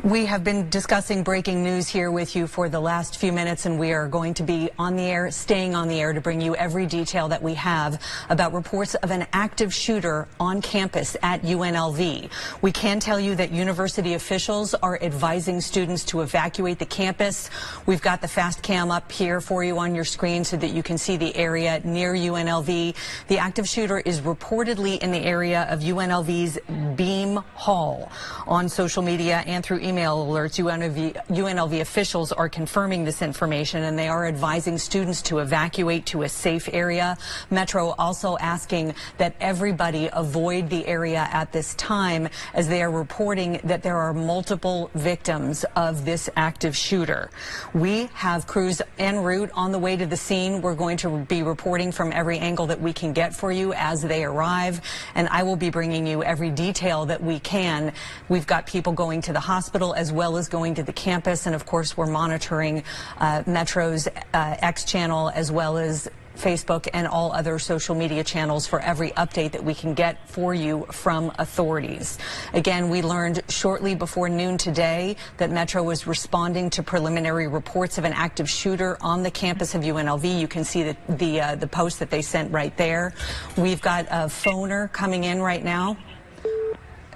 We have been discussing breaking news here with you for the last few minutes, and we are going to be on the air, staying on the air to bring you every detail that we have about reports of an active shooter on campus at UNLV. We can tell you that university officials are advising students to evacuate the campus. We've got the fast cam up here for you on your screen so that you can see the area near UNLV. The active shooter is reportedly in the area of UNLV's Beam Hall. On social media and through email alerts, UNLV officials are confirming this information, and they are advising students to evacuate to a safe area. Metro also asking that everybody avoid the area at this time, as they are reporting that there are multiple victims of this active shooter. We have crews en route on the way to the scene. We're going to be reporting from every angle that we can get for you as they arrive, and I will be bringing you every detail that we can. We've got people going to the hospital as well as going to the campus, and of course we're monitoring Metro's X channel as well as Facebook and all other social media channels for every update that we can get for you from authorities. Again, we learned shortly before noon today that Metro was responding to preliminary reports of an active shooter on the campus of UNLV. You can see the post that they sent right there. We've got a phoner coming in right now,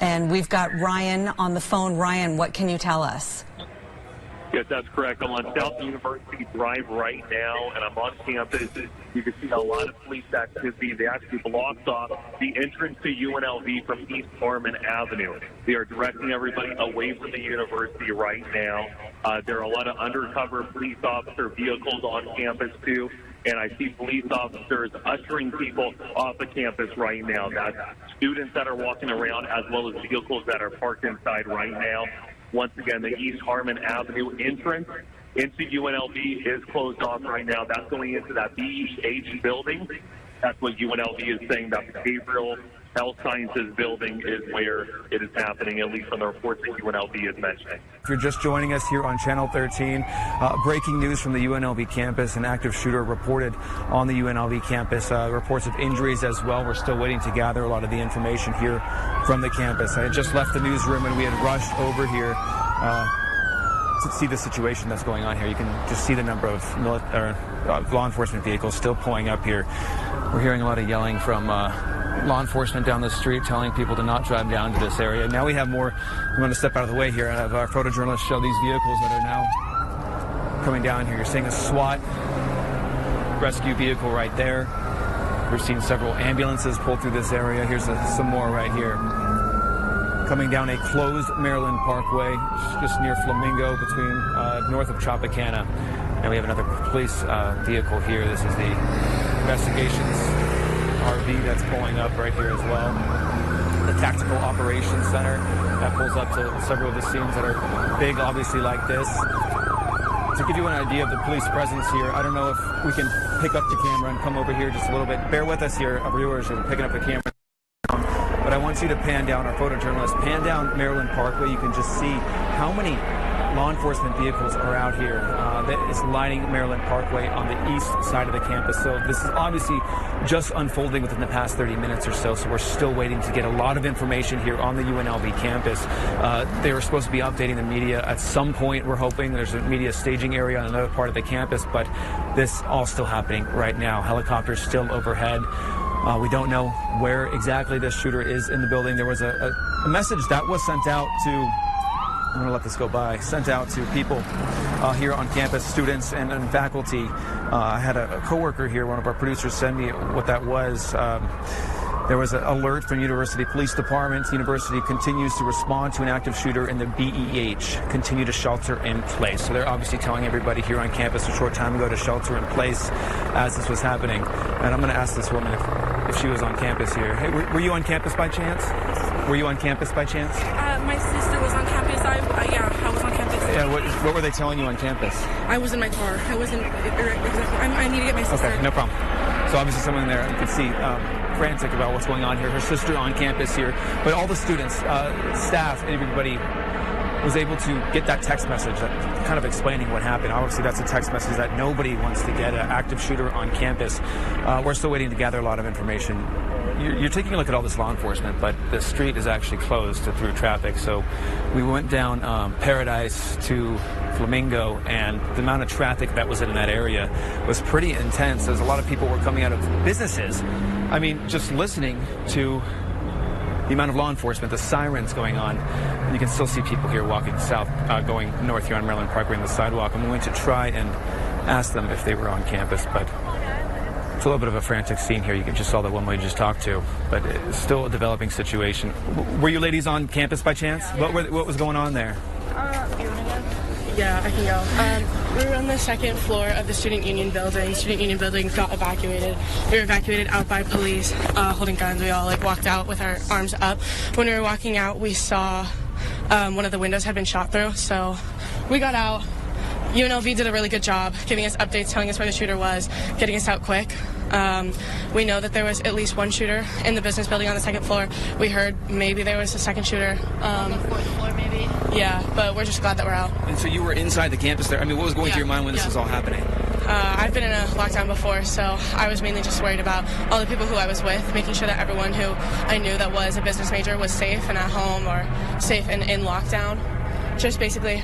and we've got Ryan on the phone. Ryan, what can you tell us? Yes, that's correct. I'm on South University Drive right now, and I'm on campus. You can see a lot of police activity. They actually blocked off the entrance to UNLV from East Harmon Avenue. They are directing everybody away from the university right now. There are a lot of undercover police officer vehicles on campus, too. And I see police officers ushering people off the campus right now. That's students that are walking around as well as vehicles that are parked inside right now. Once again, the East Harmon Avenue entrance into UNLV is closed off right now. That's going into that BEH building. That's what UNLV is saying. That Behavioral Health Sciences building is where it is happening, at least from the reports that UNLV is mentioning. If you're just joining us here on Channel 13, breaking news from the UNLV campus. An active shooter reported on the UNLV campus. Reports of injuries as well. We're still waiting to gather a lot of the information here from the campus. I had just left the newsroom and we had rushed over here to see the situation that's going on here. You can just see the number of law enforcement vehicles still pulling up here. We're hearing a lot of yelling from law enforcement down the street telling people to not drive down to this area. Now we have more. I'm going to step out of the way here and have our photojournalists show these vehicles that are now coming down here. You're seeing a SWAT rescue vehicle right there. We're seeing several ambulances pull through this area. Here's some more right here. Coming down a closed Maryland Parkway, just near Flamingo, between north of Tropicana. And we have another police vehicle here. This is the investigations RV that's pulling up right here as well. The Tactical Operations Center that pulls up to several of the scenes that are big, obviously, like this. To give you an idea of the police presence here, I don't know if we can pick up the camera and come over here just a little bit. Bear with us here, our viewers, we're picking up the camera. But I want you to pan down, our photojournalist, pan down Maryland Parkway. You can just see how many law enforcement vehicles are out here that is lining Maryland Parkway on the east side of the campus. So this is obviously just unfolding within the past 30 minutes or so. So we're still waiting to get a lot of information here on the UNLV campus. They were supposed to be updating the media at some point. We're hoping there's a media staging area on another part of the campus, but this all still happening right now. Helicopters still overhead. We don't know where exactly this shooter is in the building. There was a message that was sent out to, I'm going to let this go by, sent out to people here on campus, students and faculty. I had a coworker here, one of our producers, send me what that was. There was an alert from University Police Department. The university continues to respond to an active shooter in the BEH. Continue to shelter in place. So they're obviously telling everybody here on campus a short time ago to shelter in place as this was happening. And I'm going to ask this woman if she was on campus here. Hey, were you on campus by chance? Were you on campus by chance? My sister was on campus. Yeah, I was on campus. Yeah, what were they telling you on campus? I was in my car. I wasn't exactly. I need to get my sister. Okay, no problem. So obviously someone there, you can see frantic about what's going on here. Her sister on campus here. But all the students, staff, everybody was able to get that text message that kind of explaining what happened. Obviously, that's a text message that nobody wants to get, an active shooter on campus. We're still waiting to gather a lot of information you're taking a look at all this law enforcement, but the street is actually closed through traffic. So we went down Paradise to Flamingo, and the amount of traffic that was in that area was pretty intense. There's a lot of people were coming out of businesses. I mean, just listening to the amount of law enforcement, the sirens going on, and you can still see people here walking south, going north here on Maryland Parkway on the sidewalk. I'm going to try and ask them if they were on campus, but it's a little bit of a frantic scene here. You just saw the one we just talked to, but it's still a developing situation. Were you ladies on campus by chance? What was going on there? Yeah, I can go. We were on the second floor of the Student Union building. Student Union building got evacuated. We were evacuated out by police holding guns. We all walked out with our arms up. When we were walking out, we saw one of the windows had been shot through. So we got out. UNLV did a really good job giving us updates, telling us where the shooter was, getting us out quick. We know that there was at least one shooter in the business building on the second floor. We heard maybe there was a second shooter. On the fourth floor, maybe. Yeah, but we're just glad that we're out. And so you were inside the campus there. I mean, what was going through your mind when this was all happening? I've been in a lockdown before, so I was mainly just worried about all the people who I was with, making sure that everyone who I knew that was a business major was safe and at home or safe and in lockdown. Just basically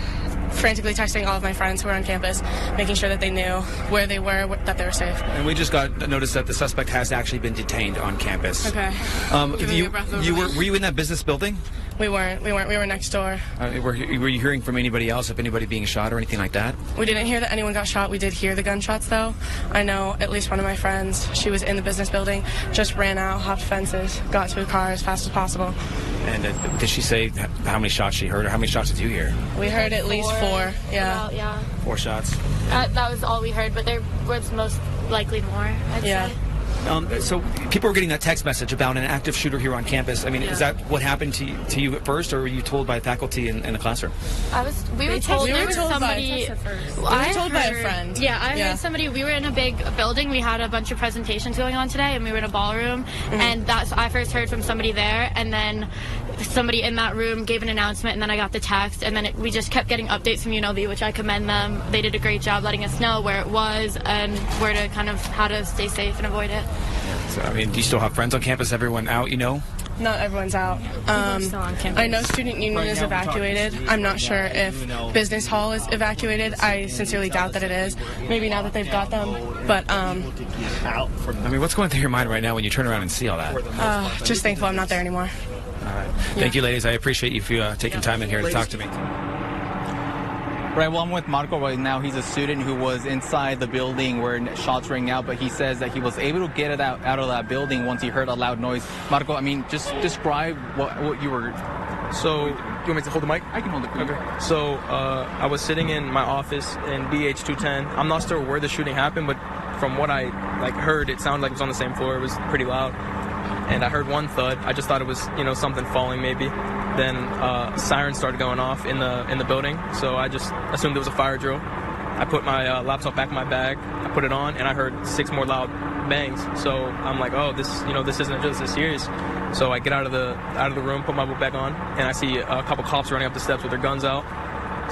frantically texting all of my friends who were on campus, making sure that they knew where they were, that they were safe. And we just got notice that the suspect has actually been detained on campus. Okay. Were you in that business building? We weren't. We were next door. Were you hearing from anybody else, of anybody being shot or anything like that? We didn't hear that anyone got shot. We did hear the gunshots, though. I know at least one of my friends, she was in the business building, just ran out, hopped fences, got to a car as fast as possible. And did she say how many shots she heard, or how many shots did you hear? We heard at least four. Yeah. Yeah. 4 shots. That was all we heard, but there was most likely more, I'd say. So people were getting that text message about an active shooter here on campus. I mean, is that what happened to you at first, or were you told by faculty in the classroom? We were told there was somebody. I was told by a friend. Yeah, I heard somebody. We were in a big building. We had a bunch of presentations going on today, and we were in a ballroom. And I first heard from somebody there, and then somebody in that room gave an announcement, and then I got the text, and then we just kept getting updates from UNLV, which I commend them. They did a great job letting us know where it was and where to how to stay safe and avoid it. So, I mean, do you still have friends on campus? Everyone out, you know? Not everyone's out. Still on campus. I know Student Union is evacuated. I'm not sure if Business Hall is evacuated. I sincerely doubt that it is. Maybe now that they've got them. But, I mean, what's going through your mind right now when you turn around and see all that? just thankful I'm not there anymore. All right. Thank you, ladies. I appreciate you taking time in here to talk to me. Right, well, I'm with Marco right now. He's a student who was inside the building where shots rang out, but he says that he was able to get it out of that building once he heard a loud noise. Marco, I mean, just describe what you were... So, you want me to hold the mic? I can hold it. Okay. So, I was sitting in my office in BH210. I'm not sure where the shooting happened, but from what I heard, it sounded like it was on the same floor. It was pretty loud. And I heard one thud. I just thought it was, something falling maybe. Then sirens started going off in the building, so I just assumed it was a fire drill. I put my laptop back in my bag, I put it on, and I heard 6 more loud bangs. So I'm like, oh, this isn't just as serious. So I get out of the room, put my book back on, and I see a couple cops running up the steps with their guns out.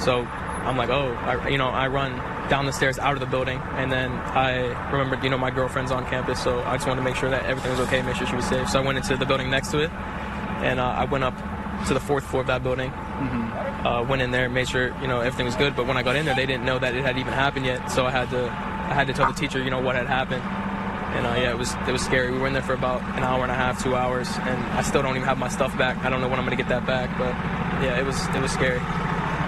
So I'm like, oh, I run down the stairs out of the building, and then I remembered, my girlfriend's on campus, so I just wanted to make sure that everything was okay, make sure she was safe. So I went into the building next to it, and I went up to the 4th floor of that building. Went in there, made sure everything was good. But when I got in there, they didn't know that it had even happened yet. So I had to tell the teacher what had happened. And it was scary. We were in there for about an hour and a half, 2 hours, and I still don't even have my stuff back. I don't know when I'm gonna get that back, but yeah, it was scary.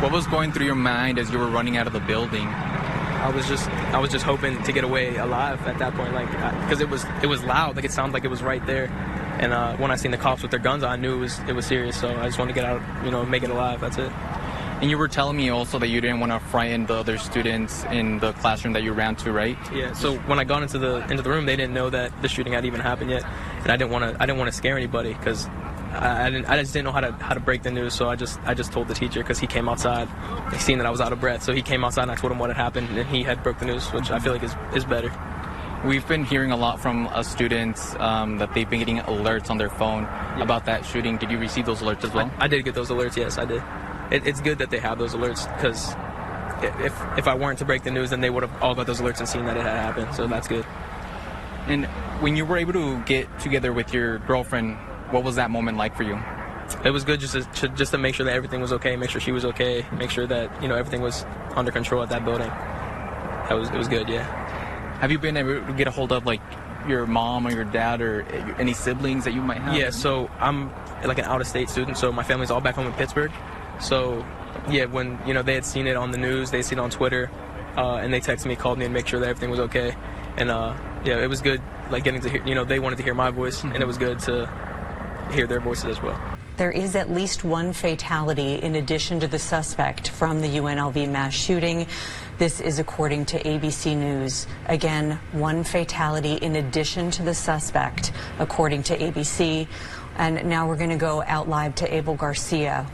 What was going through your mind as you were running out of the building? I was just hoping to get away alive at that point, because it was loud. It sounded like it was right there. And when I seen the cops with their guns, I knew it was serious. So I just wanted to get out, make it alive. That's it. And you were telling me also that you didn't want to frighten the other students in the classroom that you ran to, right? Yeah. So when I got into the room, they didn't know that the shooting had even happened yet, and I didn't want to scare anybody because I just didn't know how to break the news. So I just told the teacher because he came outside, he seen that I was out of breath. So he came outside and I told him what had happened, and he had broke the news, which I feel like is better. We've been hearing a lot from students that they've been getting alerts on their phone about that shooting. Did you receive those alerts as well? I did get those alerts, yes, I did. It's good that they have those alerts because if I weren't to break the news, then they would have all got those alerts and seen that it had happened. So that's good. And when you were able to get together with your girlfriend, what was that moment like for you? It was good just to make sure that everything was okay, make sure she was okay, make sure that everything was under control at that building. It was good, yeah. Have you been able to get a hold of like your mom or your dad or any siblings that you might have? Yeah, so I'm like an out-of-state student, so my family's all back home in Pittsburgh. So yeah, when they had seen it on the news, they had seen it on Twitter, and they texted me, called me, and make sure that everything was okay. And yeah, it was good, like getting to hear. They wanted to hear my voice, and it was good to hear their voices as well. There is at least one fatality in addition to the suspect from the UNLV mass shooting. This is according to ABC News. Again, one fatality in addition to the suspect, according to ABC. And now we're going to go out live to Abel Garcia.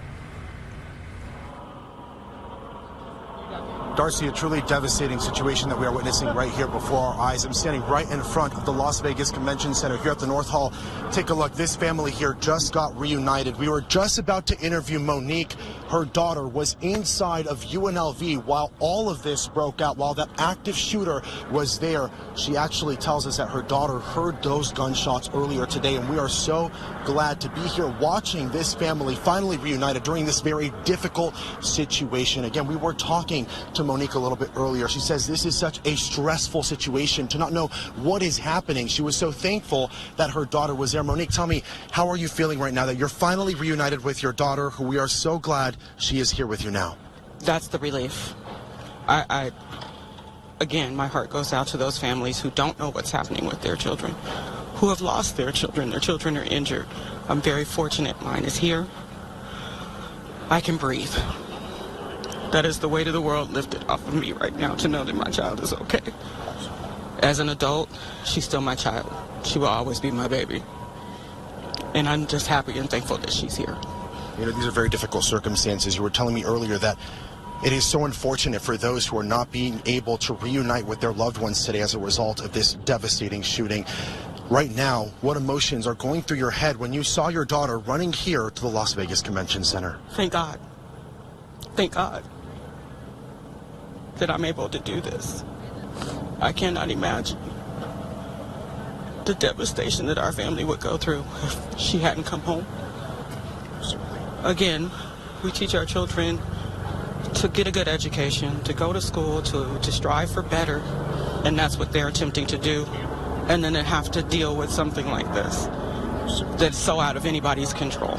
Darcy, a truly devastating situation that we are witnessing right here before our eyes. I'm standing right in front of the Las Vegas Convention Center here at the North Hall. Take a look. This family here just got reunited. We were just about to interview Monique. Her daughter was inside of UNLV while all of this broke out, while that active shooter was there. She actually tells us that her daughter heard those gunshots earlier today, and we are so glad to be here watching this family finally reunited during this very difficult situation. Again, we were talking to Monique a little bit earlier. She says this is such a stressful situation to not know what is happening. She was so thankful that her daughter was there. Monique, tell me, how are you feeling right now that you're finally reunited with your daughter, who we are so glad she is here with you now? That's the relief. Again, my heart goes out to those families who don't know what's happening with their children, who have lost their children are injured. I'm very fortunate mine is here. I can breathe. That is the weight of the world lifted off of me right now, to know that my child is okay. As an adult, she's still my child. She will always be my baby. And I'm just happy and thankful that she's here. These are very difficult circumstances. You were telling me earlier that it is so unfortunate for those who are not being able to reunite with their loved ones today as a result of this devastating shooting. Right now, what emotions are going through your head when you saw your daughter running here to the Las Vegas Convention Center? Thank God. Thank God that I'm able to do this. I cannot imagine the devastation that our family would go through if she hadn't come home. Again, we teach our children to get a good education, to go to school, to strive for better, and that's what they're attempting to do. And then to have to deal with something like this that's so out of anybody's control.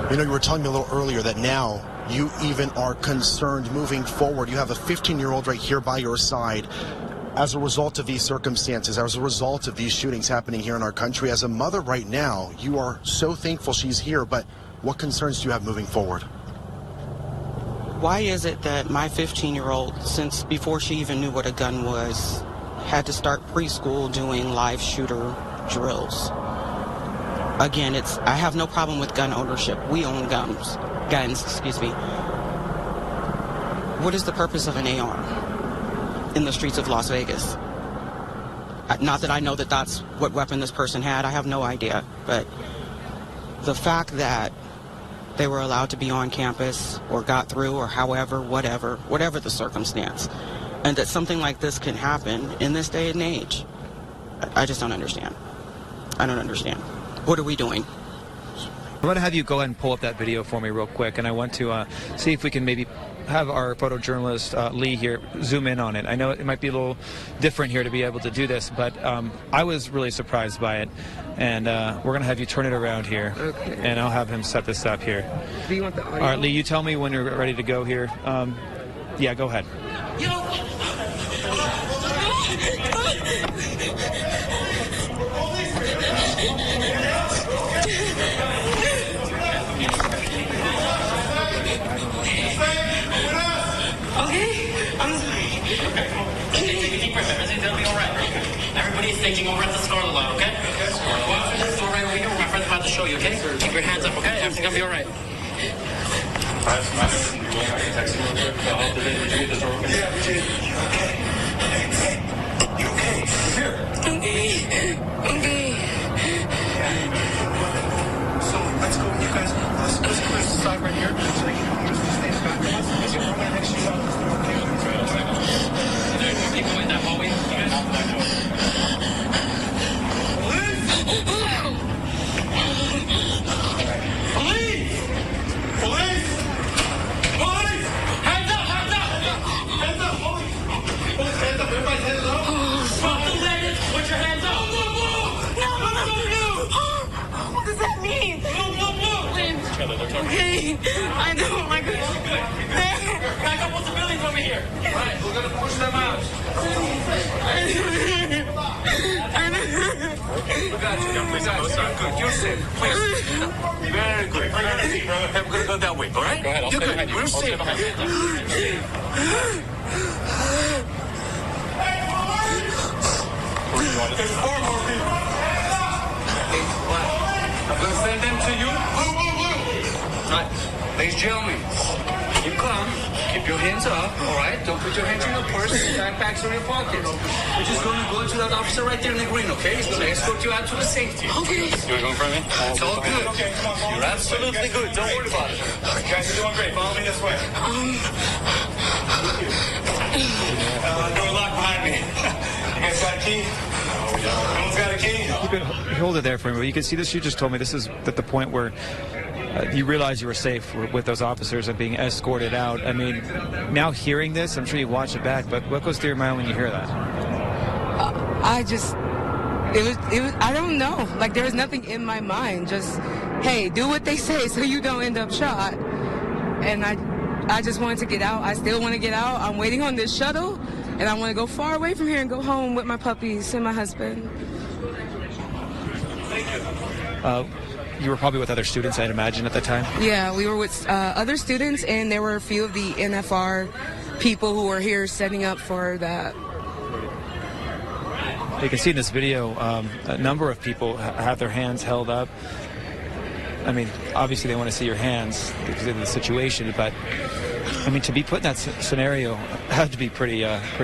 You were telling me a little earlier that now you even are concerned moving forward. You have a 15-year-old right here by your side. As a result of these circumstances, as a result of these shootings happening here in our country, as a mother right now, you are so thankful she's here, but what concerns do you have moving forward? Why is it that my 15-year-old, since before she even knew what a gun was, had to start preschool doing live shooter drills? Again, I have no problem with gun ownership. We own guns, excuse me. What is the purpose of an AR in the streets of Las Vegas? Not that I know that that's what weapon this person had. I have no idea. But the fact that they were allowed to be on campus or got through or however, whatever the circumstance, and that something like this can happen in this day and age, I just don't understand. I don't understand. What are we doing? I'm going to have you go ahead and pull up that video for me real quick, and I want to see if we can maybe have our photojournalist Lee here zoom in on it. I know it might be a little different here to be able to do this, but I was really surprised by it, and we're going to have you turn it around here, okay, and I'll have him set this up here. Do you want the audio? All right, Lee, you tell me when you're ready to go here. Yeah, go ahead. Everything's gonna be all right. Everybody's thinking over at the Scarlet Lot, okay? Go out through this door right over here. My friend's about to show you, okay? Keep your hands up, okay? Everything's gonna be all right. Okay. So let's go, you guys. Let's clear this side right here so they can use these things back to us. You're right next to you. People in that hallway, you guys? Okay, I know, my God. Back up with the buildings over here. All right, we're going to push them out. We got you, young man. Good. You're safe. Please. Very good. I'm going to go that way, all right? Go ahead. You're good. We're safe. There's 4 more people. I'm going to send them to you. All right. Ladies and gentlemen, you come. Keep your hands up, all right? Don't put your hands in your purse, backpacks, or your pockets. We're just going to go to that officer right there in the green, okay? He's going to escort you out to the safety. Okay. You want to go in front of me? It's all good. Okay, come on. You're absolutely good. Don't worry about it. You guys are doing great. Follow me this way. Door locked behind me. You guys got a key? Everyone's got a key? You can hold it there for me. You can see this. You just told me this is at the point where you realize you were safe with those officers and being escorted out. I mean, now hearing this, I'm sure you watch it back, but what goes through your mind when you hear that? It was, I don't know. Like, there was nothing in my mind. Just, hey, do what they say so you don't end up shot. And I just wanted to get out. I still want to get out. I'm waiting on this shuttle, and I want to go far away from here and go home with my puppies and my husband. You were probably with other students, I'd imagine, at the time? Yeah, we were with other students, and there were a few of the NFR people who were here setting up for that. You can see in this video a number of people have their hands held up. I mean, obviously they want to see your hands because of the situation, but I mean, to be put in that scenario had to be pretty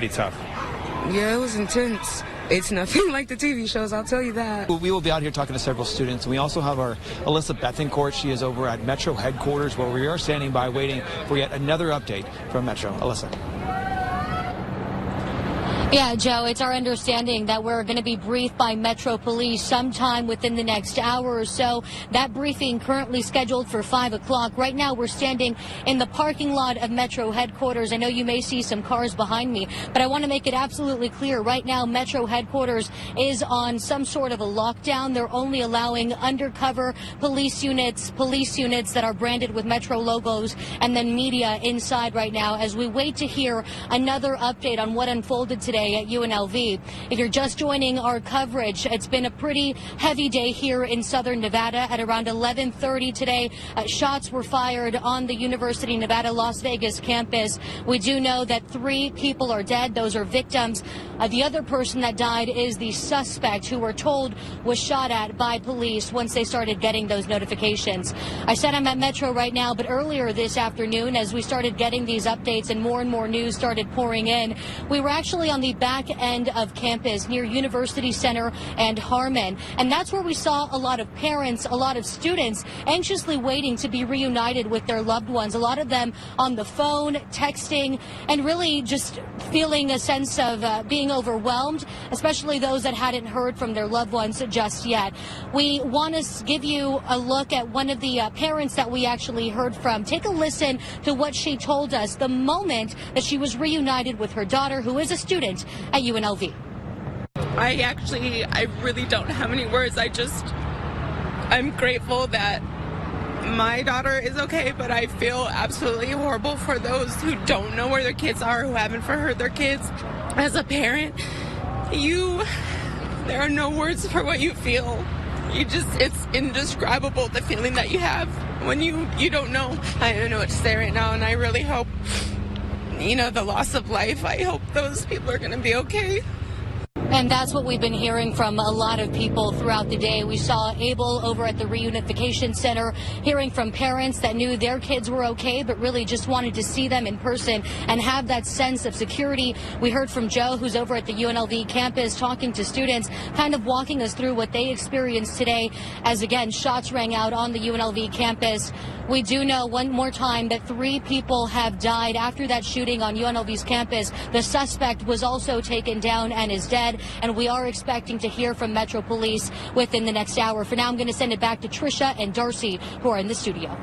tough. Yeah, it was intense. It's nothing like the TV shows, I'll tell you that. We will be out here talking to several students. We also have our Alyssa Bethencourt. She is over at Metro headquarters where we are standing by waiting for yet another update from Metro. Alyssa. Yeah, Joe, it's our understanding that we're going to be briefed by Metro Police sometime within the next hour or so. That briefing currently scheduled for 5 o'clock. Right now, we're standing in the parking lot of Metro headquarters. I know you may see some cars behind me, but I want to make it absolutely clear. Right now, Metro headquarters is on some sort of a lockdown. They're only allowing undercover police units that are branded with Metro logos, and then media inside right now as we wait to hear another update on what unfolded today at UNLV. If you're just joining our coverage, it's been a pretty heavy day here in southern Nevada. At around 11:30 today, shots were fired on the University of Nevada Las Vegas campus. We do know that 3 people are dead. Those are victims. The other person that died is the suspect who we're told was shot at by police once they started getting those notifications. I said I'm at Metro right now, but earlier this afternoon, as we started getting these updates and more news started pouring in, we were actually on the back end of campus near University Center and Harmon. And that's where we saw a lot of parents, a lot of students anxiously waiting to be reunited with their loved ones. A lot of them on the phone, texting, and really just feeling a sense of being overwhelmed, especially those that hadn't heard from their loved ones just yet. We want to give you a look at one of the parents that we actually heard from. Take a listen to what she told us the moment that she was reunited with her daughter, who is a student at UNLV. I really don't have any words. I'm grateful that my daughter is okay, but I feel absolutely horrible for those who don't know where their kids are, who haven't heard their kids. As a parent, there are no words for what you feel. It's indescribable, the feeling that you have when you don't know. I don't know what to say right now, and I really hope, the loss of life, I hope those people are going to be okay. And that's what we've been hearing from a lot of people throughout the day. We saw Abel over at the Reunification Center hearing from parents that knew their kids were okay, but really just wanted to see them in person and have that sense of security. We heard from Joe, who's over at the UNLV campus talking to students, kind of walking us through what they experienced today as, again, shots rang out on the UNLV campus. We do know one more time that 3 people have died after that shooting on UNLV's campus. The suspect was also taken down and is dead, and we are expecting to hear from Metro Police within the next hour. For now, I'm going to send it back to Trisha and Darcy, who are in the studio.